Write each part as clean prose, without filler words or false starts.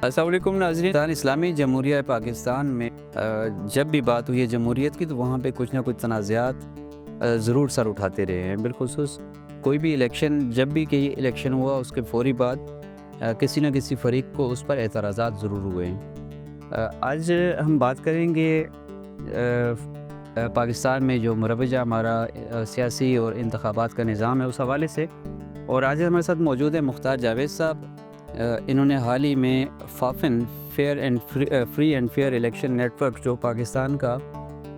السلام علیکم ناظرین، اسلامی جمہوریہ پاکستان میں جب بھی بات ہوئی ہے جمہوریت کی تو وہاں پہ کچھ نہ کچھ تنازعات ضرور سر اٹھاتے رہے ہیں۔ بالخصوص کوئی بھی الیکشن، جب بھی کہ الیکشن ہوا اس کے فوری بعد کسی نہ کسی فریق کو اس پر اعتراضات ضرور ہوئے ہیں۔ آج ہم بات کریں گے پاکستان میں جو مروجہ ہمارا سیاسی اور انتخابات کا نظام ہے اس حوالے سے، اور آج ہمارے ساتھ موجود ہے مختار جاوید صاحب۔ انہوں نے حال ہی میں FAFEN free and fair election network, جو پاکستان کا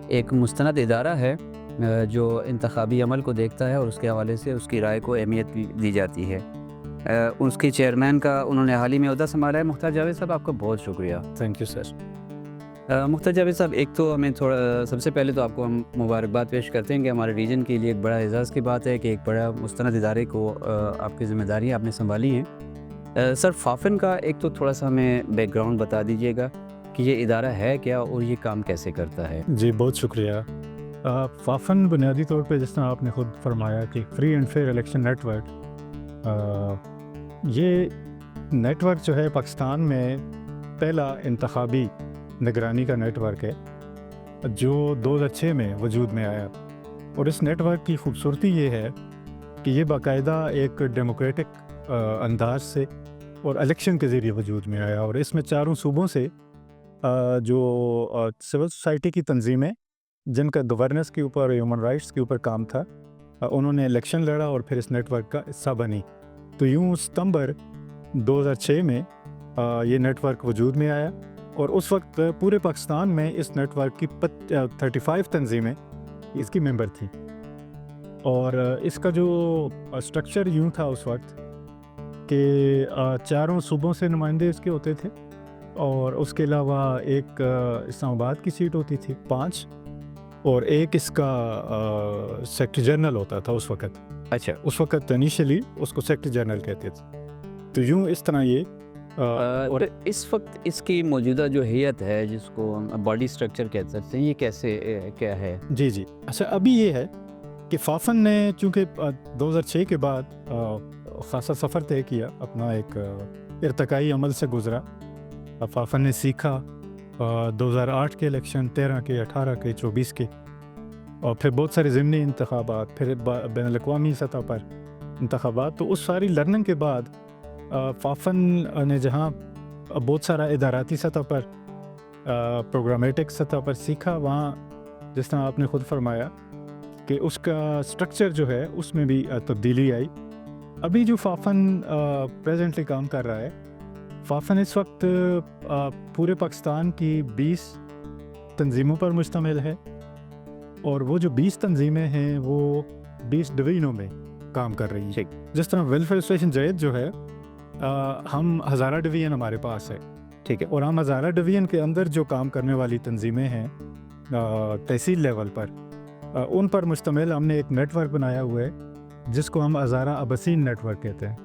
ایک مستند ادارہ ہے جو انتخابی عمل کو دیکھتا ہے اور اس کے حوالے سے اس کی رائے کو اہمیت بھی دی جاتی ہے، اس کے چیئرمین کا انہوں نے حال ہی میں عہدہ سنبھالا ہے۔ مختار جاوید صاحب، آپ کا بہت شکریہ۔ Thank you sir. Mukhtar Javed Sahab, ایک تو ہمیں سب سے پہلے تو آپ کو ہم مبارکباد پیش کرتے ہیں کہ ہمارے ریجن کے لیے ایک بڑا اعزاز کی بات ہے کہ ایک بڑا مستند ادارے کو آپ کی ذمہ داریاں آپ نے سنبھالی ہیں۔ سر، فافن کا ایک تو تھوڑا سا ہمیں بیک گراؤنڈ بتا دیجیے گا کہ یہ ادارہ ہے کیا اور یہ کام کیسے کرتا ہے؟ جی بہت شکریہ۔ فافن بنیادی طور پہ جس طرح آپ نے خود فرمایا کہ free and fair election network, یہ نیٹ ورک جو ہے پاکستان میں پہلا انتخابی نگرانی کا نیٹ ورک ہے جو 2006 میں وجود میں آیا، اور اس نیٹ ورک کی خوبصورتی یہ ہے کہ یہ باقاعدہ ایک ڈیموکریٹک انداز سے اور الیکشن کے ذریعے وجود میں آیا، اور اس میں چاروں صوبوں سے جو سول سوسائٹی کی تنظیمیں جن کا گورننس کے اوپر، ہیومن رائٹس کے اوپر کام تھا، انہوں نے الیکشن لڑا اور پھر اس نیٹ ورک کا حصہ بنی۔ تو یوں ستمبر 2006 میں یہ نیٹ ورک وجود میں آیا، اور اس وقت پورے پاکستان میں اس نیٹ ورک کی 35 تنظیمیں اس کی ممبر تھیں، اور اس کا جو اسٹرکچر یوں تھا اس وقت کہ چاروں صوبوں سے نمائندے اس کے ہوتے تھے، اور اس کے علاوہ ایک اسلام آباد کی سیٹ ہوتی تھی 5، اور ایک اس کا سیکٹری جنرل ہوتا تھا اس وقت۔ اچھا، اس وقت انیشلی اس کو سیکٹری جنرل کہتے تھے۔ تو یوں اس طرح یہ اور اس وقت اس کی موجودہ جو ہیئت ہے جس کو باڈی اسٹرکچر کہہ سکتے ہیں، یہ کیسے کیا ہے؟ جی اچھا، ابھی یہ ہے کہ فافن نے چونکہ 2006 کے بعد خاصا سفر طے کیا، اپنا ایک ارتقائی عمل سے گزرا۔ فافن نے سیکھا 2008 کے الیکشن، 13 کے، 18 کے، 24 کے، اور پھر بہت سارے ضمنی انتخابات، پھر بین الاقوامی سطح پر انتخابات۔ تو اس ساری لرننگ کے بعد فافن نے جہاں بہت سارا اداراتی سطح پر، پروگرامیٹک سطح پر سیکھا، وہاں جس طرح آپ نے خود فرمایا کہ اس کا سٹرکچر جو ہے اس میں بھی تبدیلی آئی۔ ابھی جو فافن پریزنٹلی کام کر رہا ہے، فافن اس وقت پورے پاکستان کی 20 تنظیموں پر مشتمل ہے، اور وہ جو 20 تنظیمیں ہیں وہ 20 ڈویژنوں میں کام کر رہی ہیں۔ جس طرح ویلفیئر اسٹیشن جیت جو ہے، ہم ہزارہ ڈویژن ہمارے پاس ہے، ٹھیک ہے، اور ہم ہزارہ ڈویژن کے اندر جو کام کرنے والی تنظیمیں ہیں تحصیل لیول پر، ان پر مشتمل ہم نے ایک نیٹ ورک بنایا ہوا ہے جس کو ہم ہزارہ ابسین نیٹ ورک کہتے ہیں،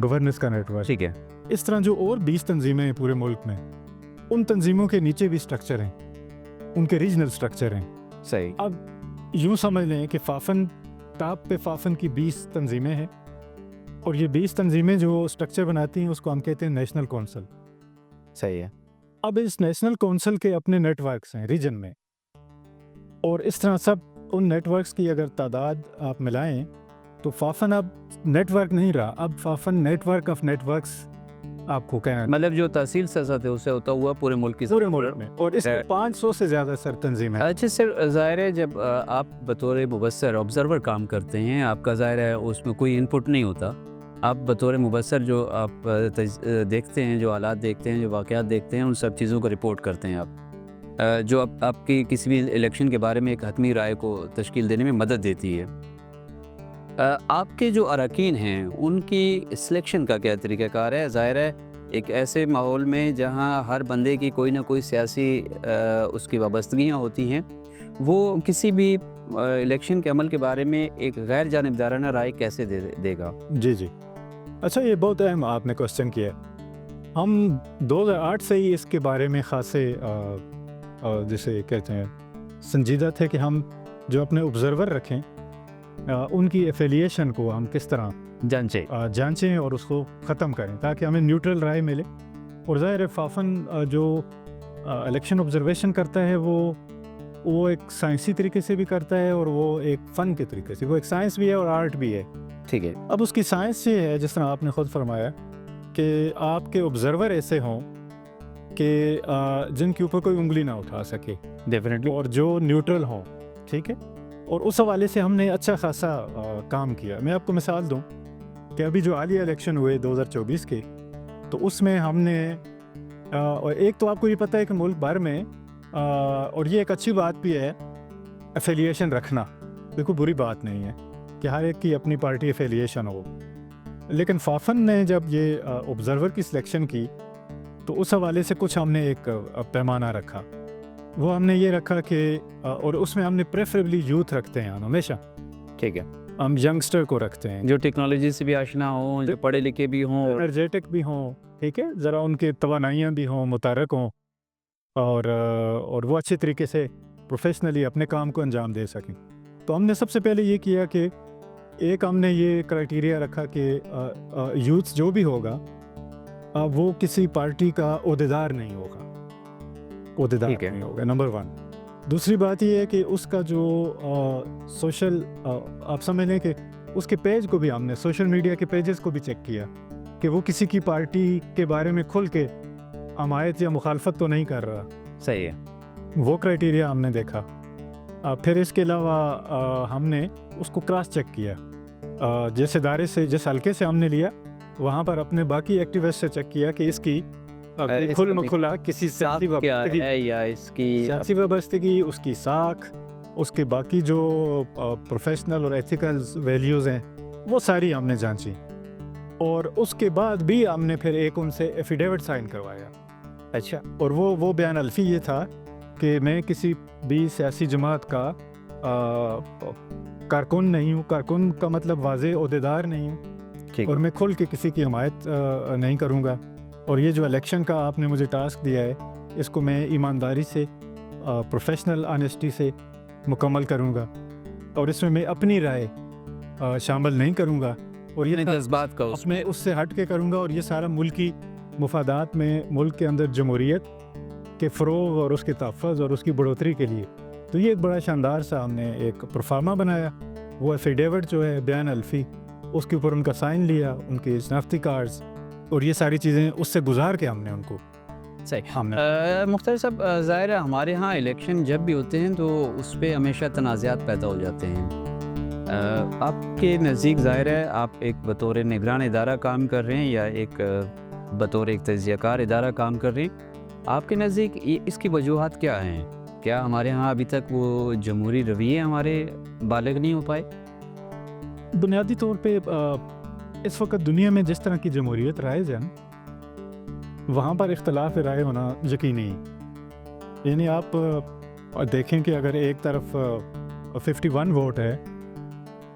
گورننس کا نیٹ ورک۔ ٹھیک ہے۔ اس طرح جو اور 20 تنظیمیں ہیں پورے ملک میں، ان تنظیموں کے نیچے بھی سٹرکچر ہیں، ان کے ریجنل سٹرکچر ہیں۔ صحیح۔ اب یوں سمجھ لیں کہ فافن ٹاپ پہ فافن کی 20 تنظیمیں ہیں، اور یہ 20 تنظیمیں جو سٹرکچر بناتی ہیں اس کو ہم کہتے ہیں نیشنل کونسل۔ صحیح ہے۔ اب اس نیشنل کونسل کے اپنے نیٹ ورکس ہیں ریجن میں، اور اس طرح سب ان نیٹ ورکس کی اگر تعداد آپ ملائیں تو فافن اب نیٹ ورک نہیں رہا، اب FAFEN network of networks آپ کو کہنا، مطلب جو تحصیل سطح ہے اسے ہوتا ہوا پورے ملک کی پورے ملک میں، اور اس میں 500 سے زیادہ سر تنظیمیں۔ اچھا سر، ظاہر ہے جب آپ بطور مبصر آبزرور کام کرتے ہیں، آپ کا ظاہر ہے اس میں کوئی انپٹ نہیں ہوتا، آپ بطور مبصر جو آپ دیکھتے ہیں، جو حالات دیکھتے ہیں، جو واقعات دیکھتے ہیں، ان سب چیزوں کو رپورٹ کرتے ہیں آپ، جو آپ کی کسی بھی الیکشن کے بارے میں ایک حتمی رائے کو تشکیل دینے میں مدد دیتی ہے۔ آپ کے جو اراکین ہیں ان کی سلیکشن کا کیا طریقہ کار ہے؟ ظاہر ہے ایک ایسے ماحول میں جہاں ہر بندے کی کوئی نہ کوئی سیاسی اس کی وابستگیاں ہوتی ہیں، وہ کسی بھی الیکشن کے عمل کے بارے میں ایک غیر جانبدارانہ رائے کیسے دے گا؟ جی اچھا، یہ بہت اہم آپ نے کوشچن کیا ہے۔ ہم 2008 سے ہی اس کے بارے میں خاصے جسے کہتے ہیں سنجیدہ تھے کہ ہم جو اپنے آبزرور رکھیں، ان کی ایفیلیشن کو ہم کس طرح جانچیں اور اس کو ختم کریں تاکہ ہمیں نیوٹرل رائے ملے اور ظاہر ہے فافن جو الیکشن آبزرویشن کرتا ہے وہ ایک سائنسی طریقے سے بھی کرتا ہے اور وہ ایک فن کے طریقے سے، وہ ایک سائنس بھی ہے اور آرٹ بھی ہے. ٹھیک ہے. اب اس کی سائنس یہ ہے، جس طرح آپ نے خود فرمایا، کہ آپ کے آبزرور ایسے ہوں کہ جن کے اوپر کوئی انگلی نہ اٹھا سکے، ڈیفینیٹلی. اور جو نیوٹرل ہوں. ٹھیک ہے. اور اس حوالے سے ہم نے اچھا خاصا کام کیا. میں آپ کو مثال دوں کہ ابھی جو حالیہ الیکشن ہوئے 2024 کے، تو اس میں ہم نے اور ایک تو آپ کو یہ پتہ ہے کہ ملک بھر میں اور یہ ایک اچھی بات بھی ہے ایفیلیشن رکھنا، بالکل بری بات نہیں ہے کہ ہر ایک کی اپنی پارٹی ایفیلیشن ہو. لیکن فافن نے جب یہ آبزرور کی سلیکشن کی تو اس حوالے سے کچھ ہم نے ایک پیمانہ رکھا. وہ ہم نے یہ رکھا کہ اور اس میں ہم نے پریفریبلی یوتھ رکھتے ہیں ہمیشہ. ٹھیک ہے. ہم ینگسٹر کو رکھتے ہیں جو ٹیکنالوجی سے بھی آشنا ہوں، جو پڑھے لکھے بھی ہوں، انرجیٹک بھی ہوں. ٹھیک ہے. ذرا ان کے توانائیاں بھی ہوں، متحرک ہوں، اور وہ اچھے طریقے سے پروفیشنلی اپنے کام کو انجام دے سکیں. تو ہم نے سب سے پہلے یہ کیا کہ ایک ہم نے یہ کرائٹیریا رکھا کہ یوتھ جو بھی ہوگا وہ کسی پارٹی کا عہدیدار نہیں ہوگا. عہدیدار نہیں ہوگا، نمبر 1. دوسری بات یہ ہے کہ اس کا جو سوشل آپ سمجھ لیں کہ اس کے پیج کو بھی ہم نے سوشل میڈیا کے پیجز کو بھی چیک کیا کہ وہ کسی کی پارٹی کے بارے میں کھل کے حمایت یا مخالفت تو نہیں کر رہا. صحیح ہے. وہ کرائٹیریا ہم نے دیکھا. پھر اس کے علاوہ ہم نے اس کو کراس چیک کیا. جس ادارے سے، جس حلقے سے ہم نے لیا، وہاں پر اپنے باقی ایکٹیوسٹ سے چیک کیا کہ اس کی کھل مکھلا کسی سیاسی وابستگی، اس کی ساکھ، اس کے باقی جو پروفیشنل اور ایتھیکل ویلیوز ہیں، وہ ساری ہم نے جانچی. اور اس کے بعد بھی ہم نے پھر ایک ان سے ایفیڈیوٹ سائن کروایا. اچھا. اور وہ بیان الفی یہ تھا کہ میں کسی بھی سیاسی جماعت کا کارکن نہیں ہوں. کارکن کا مطلب واضح عہدیدار نہیں ہوں، اور میں کھل کے کسی کی حمایت نہیں کروں گا. اور یہ جو الیکشن کا آپ نے مجھے ٹاسک دیا ہے، اس کو میں ایمانداری سے، پروفیشنل آنیسٹی سے مکمل کروں گا، اور اس میں اپنی رائے شامل نہیں کروں گا، اور یہ جذبات کا اس میں اس سے ہٹ کے کروں گا. اور یہ سارا ملکی مفادات میں، ملک کے اندر جمہوریت کے فروغ اور اس کے تحفظ اور اس کی بڑھوتری کے لیے. تو یہ ایک بڑا شاندار سا ہم نے ایک پروفارما بنایا. وہ ایفیڈیوٹ جو ہے بیان الفی، اس کے اوپر ان کا سائن لیا، ان کے شناختی کارڈز اور یہ ساری چیزیں اس سے گزار کے ہم نے ان کو. صحیح. مختار صاحب، ظاہر ہے ہمارے ہاں الیکشن جب بھی ہوتے ہیں تو اس پہ ہمیشہ تنازعات پیدا ہو جاتے ہیں. آپ کے نزدیک ظاہر ہے آپ ایک بطور نگران ادارہ کام کر رہے ہیں یا ایک بطور ایک تجزیہ کار ادارہ کام کر رہے ہیں، آپ کے نزدیک اس کی وجوہات کیا ہیں؟ کیا ہمارے ہاں ابھی تک وہ جمہوری رویے ہمارے بالغ نہیں ہو پائے؟ بنیادی طور پہ اس وقت دنیا میں جس طرح کی جمہوریت رائج ہے، وہاں پر اختلاف رائے ہونا یقینی ہے. یعنی آپ دیکھیں کہ اگر ایک طرف 51 ووٹ ہے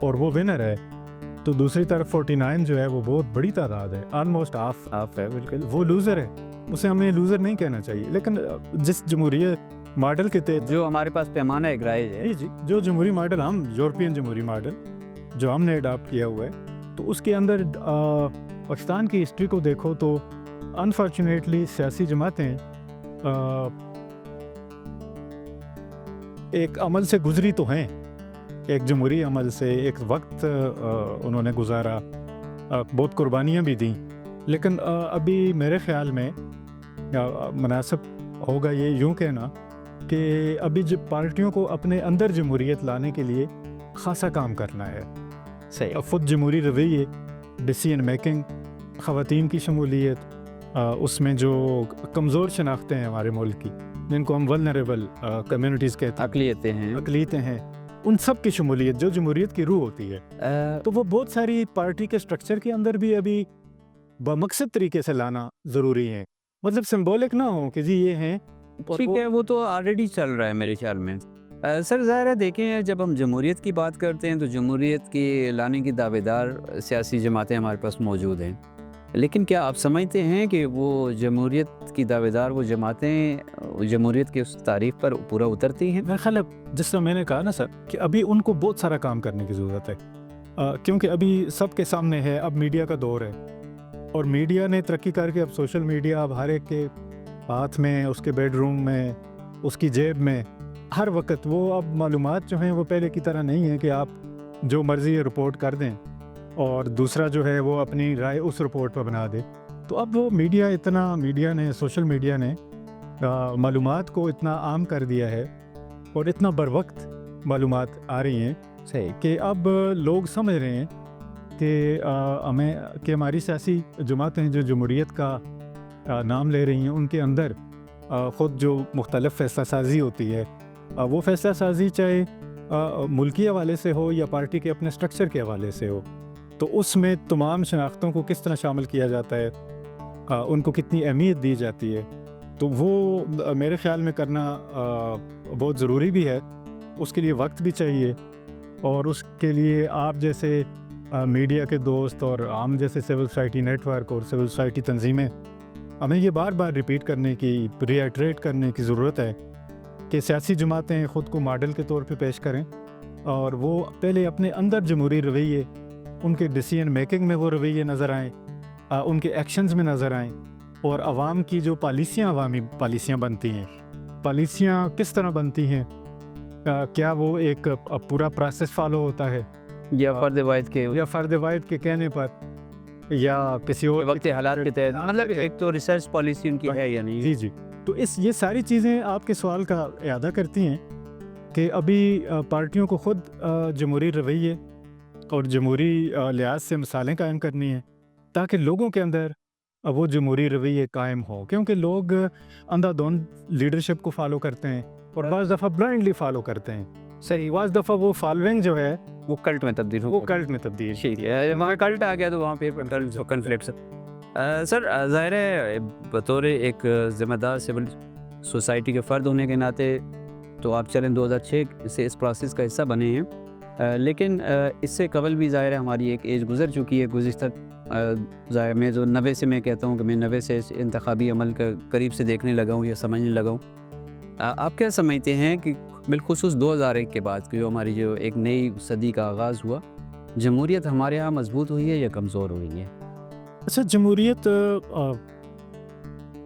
اور وہ ونر ہے، تو دوسری طرف 49 جو ہے وہ بہت بڑی تعداد ہے، آلموسٹ ہاف ہے. بالکل وہ لوزر ہے. اسے ہمیں لوزر نہیں کہنا چاہیے. لیکن جس جمہوریت ماڈل کے تحت جو ہمارے پاس پیمانہ ایک رائج ہے، جی جو جمہوری ماڈل ہم یورپین جمہوری ماڈل جو ہم نے اڈاپٹ کیا ہوا ہے، تو اس کے اندر پاکستان کی ہسٹری کو دیکھو تو انفارچونیٹلی سیاسی جماعتیں ایک عمل سے گزری تو ہیں، ایک جمہوری عمل سے، ایک وقت انہوں نے گزارا، بہت قربانیاں بھی دیں. لیکن ابھی میرے خیال میں مناسب ہوگا یہ یوں کہنا کہ ابھی جب پارٹیوں کو اپنے اندر جمہوریت لانے کے لیے خاصا کام کرنا ہے. صحیح. خود جمہوری رویے، ڈیسیژن میکنگ، خواتین کی شمولیت، اس میں جو کمزور شناختیں ہیں ہمارے ملک کی، جن کو ہم ولنریبل کمیونٹیز کہتے ہیں، اقلیتیں ہیں، ان سب کی شمولیت جو جمہوریت کی روح ہوتی ہے. تو وہ بہت ساری پارٹی کے سٹرکچر کے اندر بھی ابھی بمقصد طریقے سے لانا ضروری ہے. مطلب سمبولک نہ ہو کہ جی یہ ہیں. ٹھیک ہے، وہ تو آلریڈی چل رہا ہے میرے خیال میں. سر ظاہر ہے دیکھیں، جب ہم جمہوریت کی بات کرتے ہیں تو جمہوریت کی لانے کی دعوے دار سیاسی جماعتیں ہمارے پاس موجود ہیں، لیکن کیا آپ سمجھتے ہیں کہ وہ جمہوریت کی دعوے دار وہ جماعتیں جمہوریت کی اس تعریف پر پورا اترتی ہیں؟ میرے خیال ہے جس طرح میں نے کہا نا سر کہ ابھی ان کو بہت سارا کام کرنے کی ضرورت ہے، کیونکہ ابھی سب کے سامنے ہے، اب میڈیا کا دور ہے. اور میڈیا نے ترقی کر کے اب سوشل میڈیا اب ہر ایک کے ہاتھ میں، اس کے بیڈ روم میں، اس کی جیب میں، ہر وقت وہ اب معلومات جو ہیں وہ پہلے کی طرح نہیں ہے کہ آپ جو مرضی رپورٹ کر دیں اور دوسرا جو ہے وہ اپنی رائے اس رپورٹ پر بنا دے. تو اب وہ میڈیا نے سوشل میڈیا نے معلومات کو اتنا عام کر دیا ہے اور اتنا بر وقت معلومات آ رہی ہیں صحیح کہ اب لوگ سمجھ رہے ہیں کہ ہماری سیاسی جماعتیں جو جمہوریت کا نام لے رہی ہیں ان کے اندر خود جو مختلف فیصلہ سازی ہوتی ہے، وہ فیصلہ سازی چاہے ملکی حوالے سے ہو یا پارٹی کے اپنے سٹرکچر کے حوالے سے ہو، تو اس میں تمام شناختوں کو کس طرح شامل کیا جاتا ہے، ان کو کتنی اہمیت دی جاتی ہے، تو وہ میرے خیال میں کرنا بہت ضروری بھی ہے. اس کے لیے وقت بھی چاہیے اور اس کے لیے آپ جیسے میڈیا کے دوست اور عام جیسے سول سوسائٹی نیٹ ورک اور سول سوسائٹی تنظیمیں، ہمیں یہ بار بار ریپیٹ کرنے کی، ری ایٹریٹ کرنے کی ضرورت ہے کہ سیاسی جماعتیں خود کو ماڈل کے طور پہ پیش کریں اور وہ پہلے اپنے اندر جمہوری رویے، ان کے ڈیسیژن میکنگ میں وہ رویے نظر آئیں، ان کے ایکشنز میں نظر آئیں، اور عوام کی جو عوامی پالیسیاں بنتی ہیں، پالیسیاں کس طرح بنتی ہیں، کیا وہ ایک پورا پروسیس فالو ہوتا ہے یا فرد واحد کے کہنے پر یا کسی اور وقت حالات کے تحت، مطلب ایک تو ریسرچ پالیسی ان کی ہے یا نہیں. جی تو یہ ساری چیزیں آپ کے سوال کا اعادہ کرتی ہیں کہ ابھی پارٹیوں کو خود جمہوری رویے اور جمہوری لحاظ سے مثالیں قائم کرنی ہیں تاکہ لوگوں کے اندر وہ جمہوری رویے قائم ہو، کیونکہ لوگ اندھا دھند لیڈرشپ کو فالو کرتے ہیں اور بعض دفعہ بلائنڈلی فالو کرتے ہیں. صحیح، بعض دفعہ وہ فالوئنگ جو ہے وہ کلٹ میں تبدیل ہو، وہ کلٹ میں تبدیل. وہاں کلٹ آ گیا تو وہاں پہ کنفلکٹس. سر ظاہر ہے بطور ایک ذمہ دار سول سوسائٹی کے فرد ہونے کے ناطے تو آپ چلیں 2006 سے اس پروسیس کا حصہ بنے ہیں، لیکن اس سے قبل بھی ظاہر ہے ہماری ایک ایج گزر چکی ہے. گزشتہ ظاہر میں جو 90 سے میں کہتا ہوں کہ میں 90 سے انتخابی عمل کا قریب سے دیکھنے لگا ہوں یا سمجھنے لگا ہوں. آپ کیا سمجھتے ہیں کہ بالخصوص 2001 کے بعد جو ہماری جو ایک نئی صدی کا آغاز ہوا، جمہوریت ہمارے ہاں مضبوط ہوئی ہے یا کمزور ہوئی ہے؟ اچھا، جمہوریت،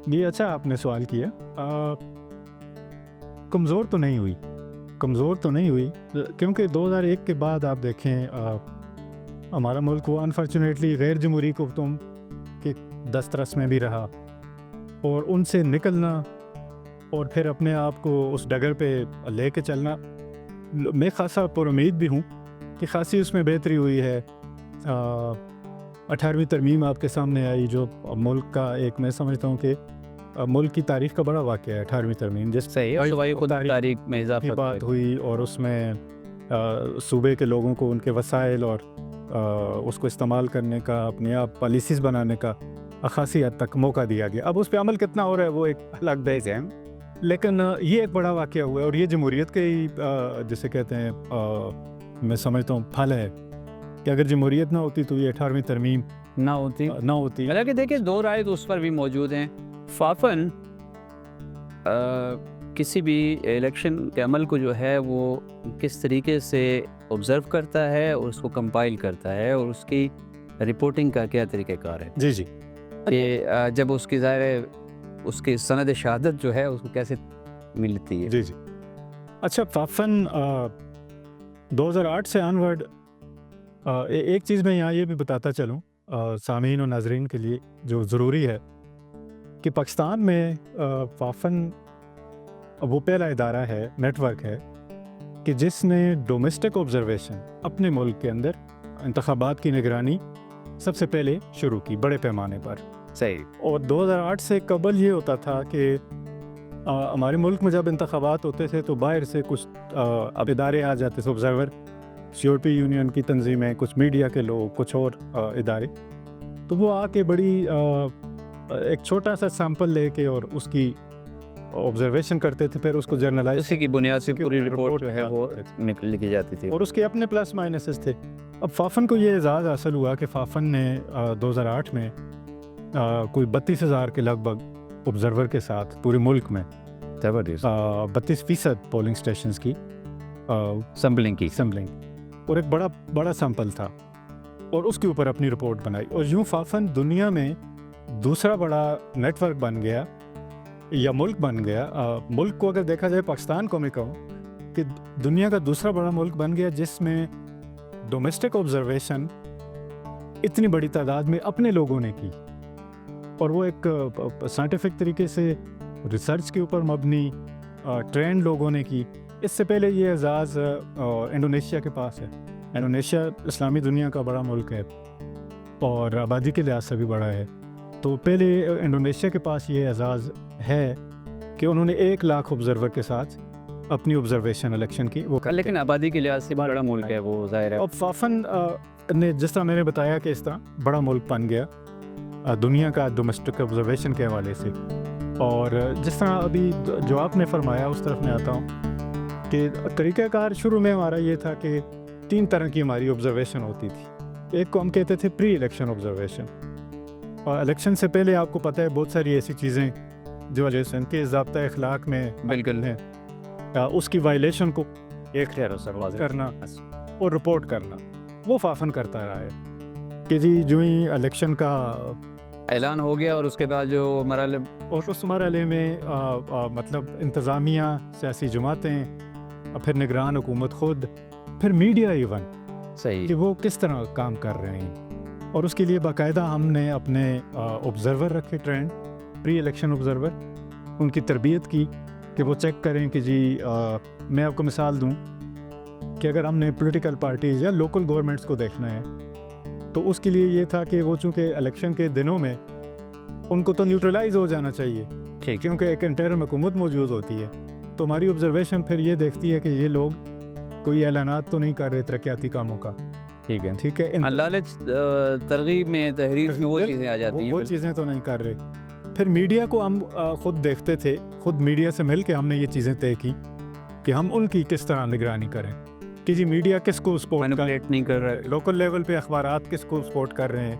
یہ اچھا آپ نے سوال کیا. کمزور تو نہیں ہوئی کیونکہ 2001 کے بعد آپ دیکھیں ہمارا ملک وہ انفارچونیٹلی غیر جمہوری قوتوں کے دسترس میں بھی رہا، اور ان سے نکلنا اور پھر اپنے آپ کو اس ڈگر پہ لے کے چلنا، میں خاصا پر امید بھی ہوں کہ خاصی اس میں بہتری ہوئی ہے. 18ویں ترمیم آپ کے سامنے آئی جو ملک کا ایک، میں سمجھتا ہوں کہ ملک کی تاریخ کا بڑا واقعہ ہے 18ویں ترمیم، جس تاریخ میں اضافہ بات ہوئی اور اس میں صوبے کے لوگوں کو ان کے وسائل اور اس کو استعمال کرنے کا، اپنے آپ پالیسیز بنانے کا خاصی حد تک موقع دیا گیا. اب اس پہ عمل کتنا ہو رہا ہے وہ ایک الگ بحث ہے، لیکن یہ ایک بڑا واقعہ ہوا ہے اور یہ جمہوریت کے ہی جسے کہتے ہیں میں سمجھتا ہوں پھل ہے کہ اگر جمہوریت نہ ہوتی تو یہ 18ویں ترمیم نہ ہوتی. حالانکہ دیکھیں دو رائے تو اس پر بھی موجود ہیں. فافن کسی بھی الیکشن کے عمل کو جو ہے وہ کس طریقے سے آبزرو کرتا ہے اور اس کو کمپائل کرتا ہے اور اس کی رپورٹنگ کا کیا طریقہ کار ہے. جی کہ جب اس کی ظاہر ہے اس کی سند شہادت جو ہے اس کو کیسے ملتی ہے. جی اچھا، فافن 2008 سے آنورڈ ایک چیز میں یہاں یہ بھی بتاتا چلوں سامعین و ناظرین کے لیے جو ضروری ہے کہ پاکستان میں فافن وہ پہلا ادارہ ہے، نیٹ ورک ہے کہ جس نے ڈومیسٹک آبزرویشن اپنے ملک کے اندر انتخابات کی نگرانی سب سے پہلے شروع کی بڑے پیمانے پر. صحیح. اور 2008 سے قبل یہ ہوتا تھا کہ ہمارے ملک میں جب انتخابات ہوتے تھے تو باہر سے کچھ ادارے آ جاتے تھے، آبزرور، یورپی یونین کی تنظیمیں، کچھ میڈیا کے لوگ، کچھ اور ادارے، تو وہ آ کے بڑی ایک چھوٹا سا سیمپل لے کے اور اس کی آبزرویشن کرتے تھے، پھر اس کو جرنلائز، اسی کی بنیاد سے پوری رپورٹ جو ہے وہ لکھی جاتی تھی اور اس کے اپنے پلس مائنسز تھے. اب فافن کو یہ اعزاز حاصل ہوا کہ فافن نے 2008 میں کوئی 32,000 کے لگ بھگ آبزرور کے ساتھ پورے ملک میں 32% پولنگ اسٹیشنز کی سیمپلنگ اور ایک بڑا سیمپل تھا. اور اس کے اوپر اپنی رپورٹ بنائی، اور یوں فافن دنیا میں دوسرا بڑا نیٹ ورک بن گیا یا ملک بن گیا. ملک کو اگر دیکھا جائے پاکستان کو میں کہوں کہ دنیا کا دوسرا بڑا ملک بن گیا جس میں ڈومیسٹک آبزرویشن اتنی بڑی تعداد میں اپنے لوگوں نے کی، اور وہ ایک سائنٹیفک طریقے سے ریسرچ کے اوپر مبنی ٹرینڈ لوگوں نے کی. اس سے پہلے یہ اعزاز انڈونیشیا کے پاس ہے. انڈونیشیا اسلامی دنیا کا بڑا ملک ہے اور آبادی کے لحاظ سے بھی بڑا ہے. تو پہلے انڈونیشیا کے پاس یہ اعزاز ہے کہ انہوں نے 1,00,000 آبزرور کے ساتھ اپنی آبزرویشن الیکشن کی وہ لیکن آبادی کے لحاظ سے بڑا ملک ہے وہ ظاہر ہے. اب فافن نے جس طرح میں نے بتایا کہ اس طرح بڑا ملک بن گیا دنیا کا ڈومیسٹک آبزرویشن کے حوالے سے. اور جس طرح ابھی جو آپ نے فرمایا اس طرف میں آتا ہوں کہ طریقہ کار شروع میں ہمارا یہ تھا کہ 3 طرح کی ہماری آبزرویشن ہوتی تھی. ایک کو ہم کہتے تھے پری الیکشن آبزرویشن، اور الیکشن سے پہلے آپ کو پتہ ہے بہت ساری ایسی چیزیں جو الیکشن کے ضابطۂ اخلاق میں بالکل ہیں، اس کی وائلیشن کو ایک خیر کرنا اور رپورٹ کرنا، وہ فافن کرتا رہا ہے کہ جی جو ہی الیکشن کا اعلان ہو گیا اور اس کے بعد جو مرحلے اور اس مرحلے میں مطلب انتظامیہ، سیاسی جماعتیں، پھر نگران حکومت خود، پھر میڈیا ایون صحیح کہ وہ کس طرح کام کر رہے ہیں. اور اس کے لیے باقاعدہ ہم نے اپنے آبزرور رکھے، ٹرینڈ پری الیکشن آبزرور، ان کی تربیت کی کہ وہ چیک کریں کہ جی میں آپ کو مثال دوں کہ اگر ہم نے پولیٹیکل پارٹیز یا لوکل گورنمنٹس کو دیکھنا ہے تو اس کے لیے یہ تھا کہ وہ چونکہ الیکشن کے دنوں میں ان کو تو نیوٹرلائز ہو جانا چاہیے ٹھیک. کیونکہ ایک انٹرم حکومت موجود ہوتی ہے. تو ہماری آبزرویشن پھر یہ دیکھتی ہے کہ یہ لوگ کوئی اعلانات تو نہیں کر رہے ترقیاتی کاموں کا. ٹھیک ہے ٹھیک ہے، لالچ ترغیب میں تحریر میں وہ چیزیں آ جاتی ہیں. وہ چیزیں تو نہیں کر رہے. پھر میڈیا کو ہم خود دیکھتے تھے، خود میڈیا سے مل کے ہم نے یہ چیزیں طے کی کہ ہم ان کی کس طرح نگرانی کریں کہ جی میڈیا کس کو سپورٹ نہیں کر رہا ہے، لوکل لیول پہ اخبارات کس کو سپورٹ کر رہے ہیں،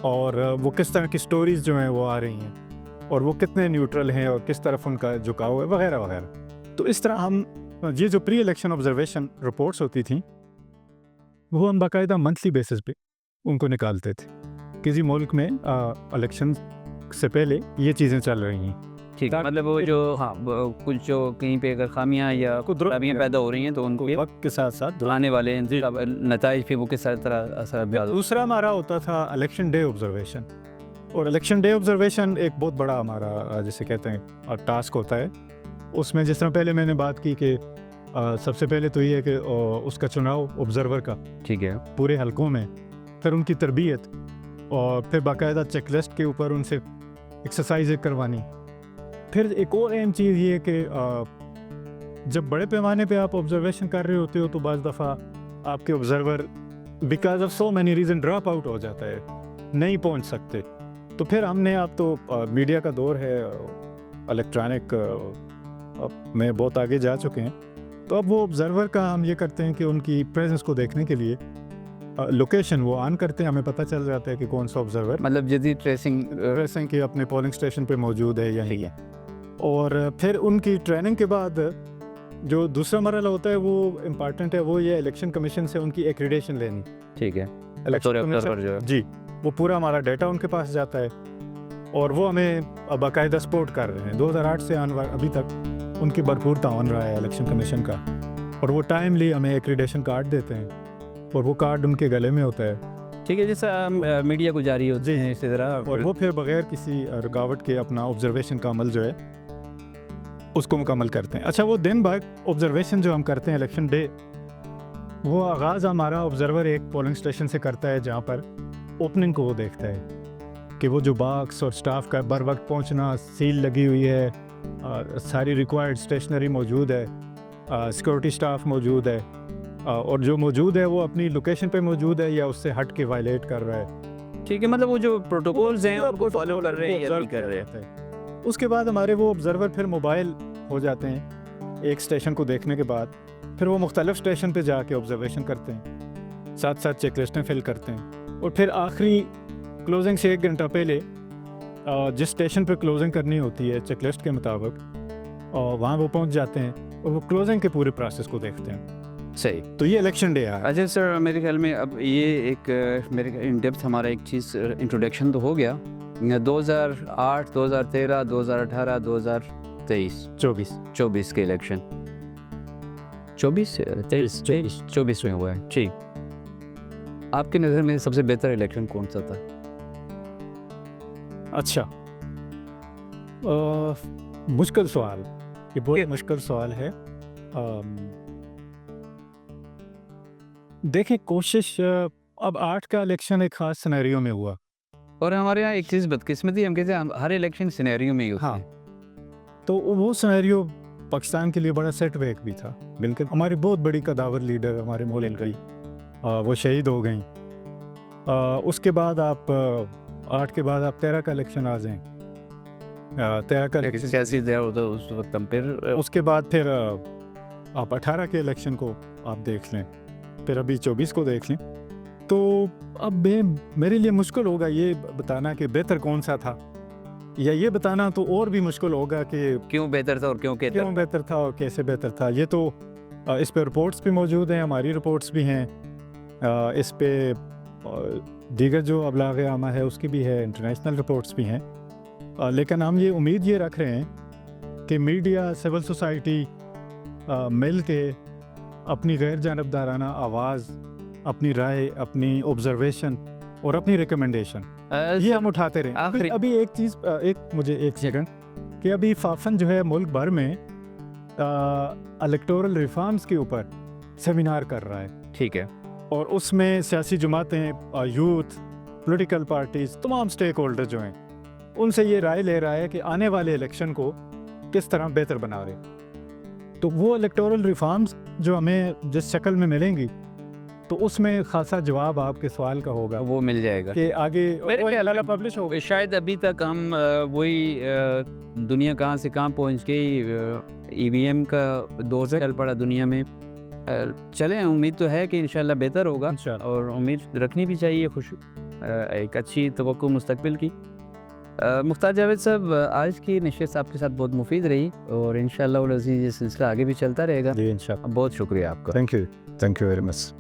اور وہ کس طرح کی سٹوریز جو ہیں وہ آ رہی ہیں، اور وہ کتنے نیوٹرل ہیں اور کس طرف ان کا جھکاؤ ہے وغیرہ وغیرہ. تو اس طرح ہم یہ جو پری الیکشن آبزرویشن رپورٹس ہوتی تھیں وہ ہم باقاعدہ منتھلی بیسس پہ ان کو نکالتے تھے کہ جی ملک میں الیکشن سے پہلے یہ چیزیں چل رہی ہیں. ٹھیک، مطلب وہ جو کچھ جو کہیں پہ اگر خامیاں یا خرابیاں پیدا ہو رہی ہیں تو ان کو وقت کے ساتھ ساتھ آنے والے نتائج پہ وہ کس طرح اثر انداز. دوسرا ہمارا ہوتا تھا الیکشن ڈے آبزرویشن، اور الیکشن ڈے آبزرویشن ایک بہت بڑا ہمارا جسے کہتے ہیں ٹاسک ہوتا ہے. اس میں جس طرح پہلے میں نے بات کی کہ سب سے پہلے تو یہ ہے کہ اس کا چناؤ آبزرور کا ٹھیک ہے پورے حلقوں میں، پھر ان کی تربیت، اور پھر باقاعدہ چیک لسٹ کے اوپر ان سے ایکسرسائز کروانی. پھر ایک اور اہم چیز یہ کہ جب بڑے پیمانے پہ آپ آبزرویشن کر رہے ہوتے ہو تو بعض دفعہ آپ کے observer because of so many reason drop out ہو جاتا ہے، نہیں پہنچ سکتے. تو پھر ہم نے، اب تو میڈیا کا دور ہے، الیکٹرانک میں بہت آگے جا چکے ہیں، تو اب وہ آبزرور کا ہم یہ کرتے ہیں کہ ان کی پریزنس کو دیکھنے کے لیے لوکیشن وہ آن کرتے ہیں، ہمیں پتہ چل جاتا ہے کہ کون سا آبزرور مطلب جدید ٹریسنگ کے اپنے پولنگ اسٹیشن پہ موجود ہے یا نہیں ہے. اور پھر ان کی ٹریننگ کے بعد جو دوسرا مرحلہ ہوتا ہے وہ امپارٹنٹ ہے، وہ یہ الیکشن کمیشن سے ان کی ایکریڈیشن لینی. ٹھیک ہے، جی وہ پورا ہمارا ڈیٹا ان کے پاس جاتا ہے اور وہ ہمیں باقاعدہ سپورٹ کر رہے ہیں. 2008 سے ابھی تک ان کی بھرپور تعاون رہا ہے الیکشن کمیشن کا، اور وہ ٹائملی ہمیں ایکریڈیشن کارڈ دیتے ہیں اور وہ کارڈ ان کے گلے میں ہوتا ہے. ٹھیک ہے، جیسا میڈیا کو جاری ہوتے ہیں اسی طرح، اور وہ پھر بغیر کسی رکاوٹ کے اپنا آبزرویشن کا عمل جو ہے اس کو مکمل کرتے ہیں. اچھا، وہ دن بعد آبزرویشن جو ہم کرتے ہیں الیکشن ڈے، وہ آغاز ہمارا آبزرور ایک پولنگ اسٹیشن سے کرتا ہے جہاں پر اوپننگ کو وہ دیکھتا ہے کہ وہ جو باکس اور سٹاف کا بر وقت پہنچنا، سیل لگی ہوئی ہے، ساری ریکوائرڈ اسٹیشنری موجود ہے، سیکورٹی سٹاف موجود ہے، اور جو موجود ہے وہ اپنی لوکیشن پہ موجود ہے یا اس سے ہٹ کے وائلیٹ کر رہا ہے. ٹھیک ہے، مطلب وہ جو پروٹوکولز ہیں ان کو فالو کر رہے ہیں یا نہیں کر رہے ہیں. اس کے بعد ہمارے وہ آبزرور پھر موبائل ہو جاتے ہیں ایک اسٹیشن کو دیکھنے کے بعد، پھر وہ مختلف اسٹیشن پہ جا کے آبزرویشن کرتے ہیں، ساتھ ساتھ چیک لسٹیں فل کرتے ہیں، اور پھر آخری کلوزنگ سے 1 گھنٹہ پہلے جس اسٹیشن پہ کلوزنگ کرنی ہوتی ہے چیک لسٹ کے مطابق وہاں وہ پہنچ جاتے ہیں اور وہ کلوزنگ کے پورے پروسیس کو دیکھتے ہیں. صحیح. تو یہ الیکشن ڈے آیا. اچھا سر, میرے خیال میں اب یہ ایک میرے ان ڈیپتھ ہمارا ایک چیز انٹروڈکشن تو ہو گیا. 2008, 2013, 2018, 2023, 24 کے الیکشن, 24 میں ہوا ہے. ٹھیک, آپ کی نظر میں سب سے بہتر الیکشن کون سا تھا؟ اچھا, مشکل سوال, یہ بہت مشکل سوال ہے. دیکھیں کوشش, اب 8 کا الیکشن ایک خاص سینیریو میں ہوا, اور ہمارے یہاں ایک چیز بدقسمتی, ہم کہتے ہیں ہر الیکشن سینیریو میں ہی ہوتا ہے. تو وہ سینیریو پاکستان کے لیے بڑا سیٹ بیک بھی تھا. بالکل, ہماری بہت بڑی قداور لیڈر ہمارے ملک گئی, وہ شہید ہو گئیں. اس کے بعد آپ 8 کے بعد آپ 13 کا الیکشن آ جائیں, 13 کا الیکشن سیاسی ہوتا ہے اس وقت. ہم پھر اس کے بعد پھر آپ 18 کے الیکشن کو آپ دیکھ لیں, پھر ابھی 24 کو دیکھ لیں. تو اب میرے لیے مشکل ہوگا یہ بتانا کہ بہتر کون سا تھا, یا یہ بتانا تو اور بھی مشکل ہوگا کہ کیوں بہتر تھا اور کیوں بہتر تھا اور کیسے بہتر تھا. یہ تو اس پہ رپورٹس بھی موجود ہیں, ہماری رپورٹس بھی ہیں, اس پہ دیگر جو ابلاغ عامہ ہے اس کی بھی ہے, انٹرنیشنل رپورٹس بھی ہیں. لیکن ہم یہ امید یہ رکھ رہے ہیں کہ میڈیا, سول سوسائٹی مل کے اپنی غیر جانبدارانہ آواز, اپنی رائے, اپنی آبزرویشن اور اپنی ریکمنڈیشن یہ ہم اٹھاتے رہیں. ابھی ایک چیز, ایک سیکنڈ, کہ ابھی فافن جو ہے ملک بھر میں الیکٹورل ریفارمز کے اوپر سیمینار کر رہا ہے. ٹھیک ہے, اور اس میں سیاسی جماعتیں, یوتھ, پولیٹیکل پارٹیز, تمام سٹیک ہولڈر جو ہیں ان سے یہ رائے لے رہا ہے کہ آنے والے الیکشن کو کس طرح بہتر بنا رہے. تو وہ الیکٹورل ریفارمز جو ہمیں جس شکل میں ملیں گی تو اس میں خاصا جواب آپ کے سوال کا ہوگا, وہ مل جائے گا کہ آگے پبلش ہوگا. شاید ابھی تک ہم وہی دنیا کہاں سے کہاں پہنچ گئی, ای وی ایم کا دور چل پڑا دنیا میں. چلیں, امید تو ہے کہ انشاءاللہ بہتر ہوگا, اور امید رکھنی بھی چاہیے, ایک اچھی توقع مستقبل کی. مختار جاوید صاحب, آج کی نشست آپ کے ساتھ بہت مفید رہی, اور انشاءاللہ العزیز یہ سلسلہ آگے بھی چلتا رہے گا. جی انشاءاللہ. بہت شکریہ آپ کا. Thank you very much.